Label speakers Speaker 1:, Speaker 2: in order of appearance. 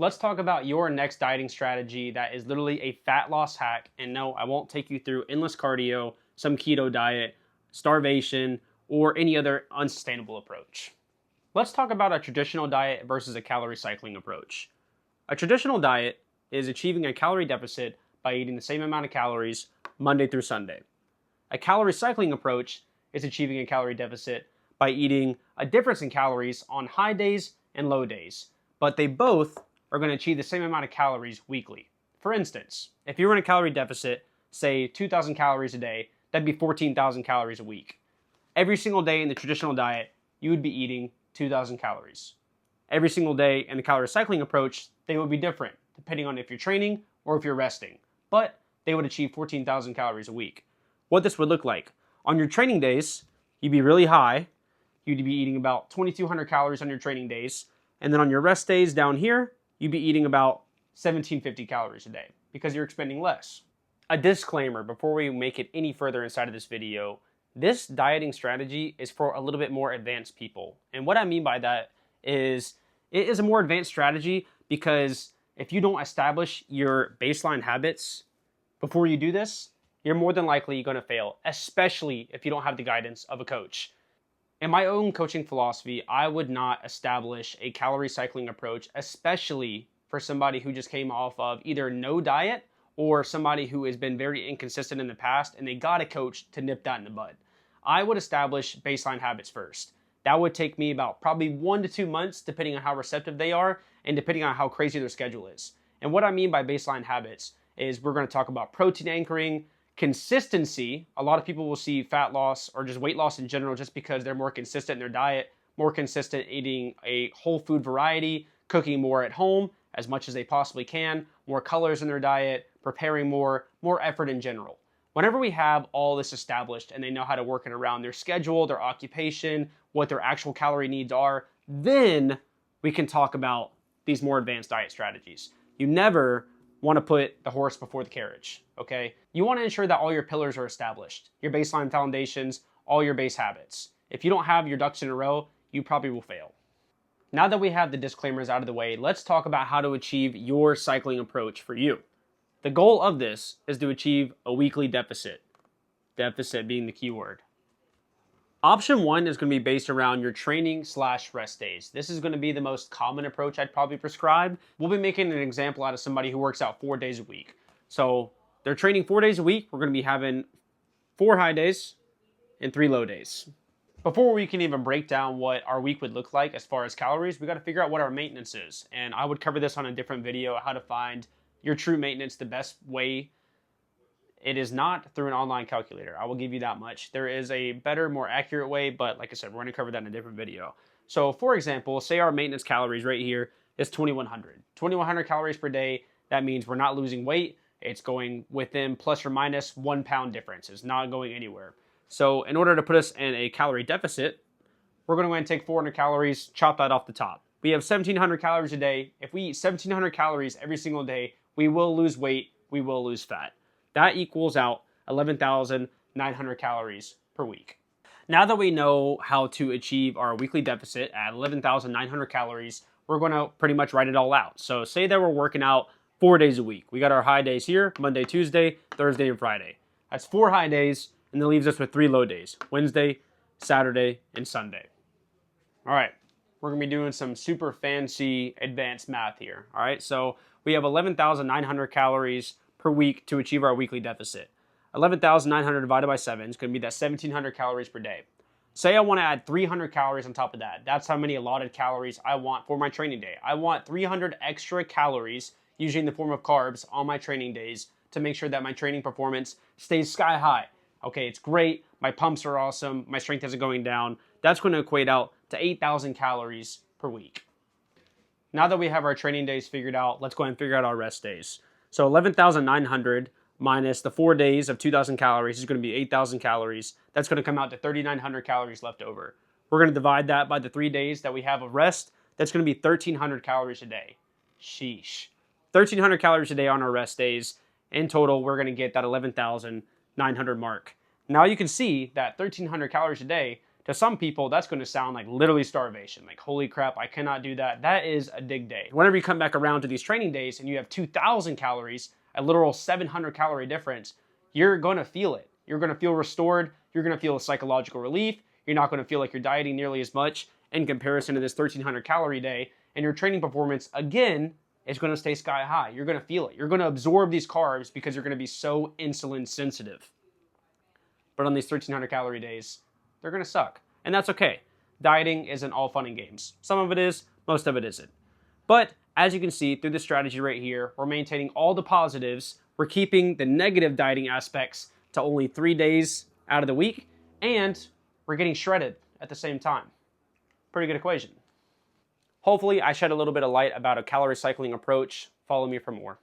Speaker 1: Let's talk about your next dieting strategy that is literally a fat loss hack. And no, I won't take you through endless cardio, some keto diet, starvation, or any other unsustainable approach. Let's talk about a traditional diet versus a calorie cycling approach. A traditional diet is achieving a calorie deficit by eating the same amount of calories Monday through Sunday. A calorie cycling approach is achieving a calorie deficit by eating a difference in calories on high days and low days, but they both are going to achieve the same amount of calories weekly. For instance, if you were in a calorie deficit, say 2,000 calories a day, that'd be 14,000 calories a week. Every single day in the traditional diet, you would be eating 2,000 calories. Every single day in the calorie cycling approach, they would be different, depending on if you're training or if you're resting, but they would achieve 14,000 calories a week. What this would look like: on your training days, you'd be really high. You'd be eating about 2,200 calories on your training days, and then on your rest days down here, you'd be eating about 1,750 calories a day because you're expending less. A disclaimer before we make it any further inside of this video: this dieting strategy is for a little bit more advanced people. And what I mean by that is it is a more advanced strategy because if you don't establish your baseline habits before you do this, you're more than likely going to fail, especially if you don't have the guidance of a coach. In my own coaching philosophy, I would not establish a calorie cycling approach, especially for somebody who just came off of either no diet or somebody who has been very inconsistent in the past and they got a coach to nip that in the bud. I would establish baseline habits first. That would take me about probably 1 to 2 months, depending on how receptive they are and depending on how crazy their schedule is. And what I mean by baseline habits is we're going to talk about protein anchoring, consistency. A lot of people will see fat loss or just weight loss in general just because they're more consistent in their diet, more consistent eating a whole food variety, cooking more at home as much as they possibly can, more colors in their diet, preparing more effort in general. Whenever we have all this established and they know how to work it around their schedule, their occupation, what their actual calorie needs are, then we can talk about these more advanced diet strategies. You never want to put the horse before the carriage, okay? You want to ensure that all your pillars are established, your baseline foundations, all your base habits. If you don't have your ducks in a row, you probably will fail. Now that we have the disclaimers out of the way, let's talk about how to achieve your cycling approach for you. The goal of this is to achieve a weekly deficit. Deficit being the key word. Option 1 is going to be based around your training/rest days. This is going to be the most common approach I'd probably prescribe. We'll be making an example out of somebody who works out 4 days a week. So they're training 4 days a week. We're going to be having 4 high days and 3 low days. Before we can even break down what our week would look like as far as calories, we got to figure out what our maintenance is. And I would cover this on a different video, how to find your true maintenance the best way. It is not through an online calculator. I will give you that much. There is a better, more accurate way, but like I said, we're going to cover that in a different video. So for example, say our maintenance calories right here is 2,100. 2,100 calories per day. That means we're not losing weight. It's going within plus or minus 1 pound difference. It's not going anywhere. So in order to put us in a calorie deficit, we're going to go ahead and take 400 calories, chop that off the top. We have 1,700 calories a day. If we eat 1,700 calories every single day, we will lose weight, we will lose fat. That equals out 11,900 calories per week. Now that we know how to achieve our weekly deficit at 11,900 calories, we're going to pretty much write it all out. So say that we're working out 4 days a week. We got our high days here, Monday, Tuesday, Thursday, and Friday. That's 4 high days, and that leaves us with 3 low days, Wednesday, Saturday, and Sunday. All right, we're going to be doing some super fancy advanced math here. All right, so we have 11,900 calories per week to achieve our weekly deficit. 11,900 divided by 7 is going to be that 1,700 calories per day. Say I want to add 300 calories on top of that. That's how many allotted calories I want for my training day. I want 300 extra calories, usually in the form of carbs, on my training days to make sure that my training performance stays sky high. Okay, it's great. My pumps are awesome. My strength isn't going down. That's going to equate out to 8,000 calories per week. Now that we have our training days figured out, let's go ahead and figure out our rest days. So 11,900 minus the 4 days of 2,000 calories is going to be 8,000 calories. That's going to come out to 3,900 calories left over. We're going to divide that by the 3 days that we have of rest. That's going to be 1,300 calories a day. Sheesh. 1,300 calories a day on our rest days. In total, we're going to get that 11,900 mark. Now you can see that 1,300 calories a day To some people, that's going to sound like literally starvation. Like, holy crap, I cannot do that. That is a dig day. Whenever you come back around to these training days and you have 2,000 calories, a literal 700 calorie difference, you're going to feel it. You're going to feel restored. You're going to feel a psychological relief. You're not going to feel like you're dieting nearly as much in comparison to this 1,300 calorie day. And your training performance, again, is going to stay sky high. You're going to feel it. You're going to absorb these carbs because you're going to be so insulin sensitive. But on these 1,300 calorie days, they're going to suck. And that's okay. Dieting isn't all fun and games. Some of it is, most of it isn't. But as you can see through the strategy right here, we're maintaining all the positives. We're keeping the negative dieting aspects to only 3 days out of the week. And we're getting shredded at the same time. Pretty good equation. Hopefully, I shed a little bit of light about a calorie cycling approach. Follow me for more.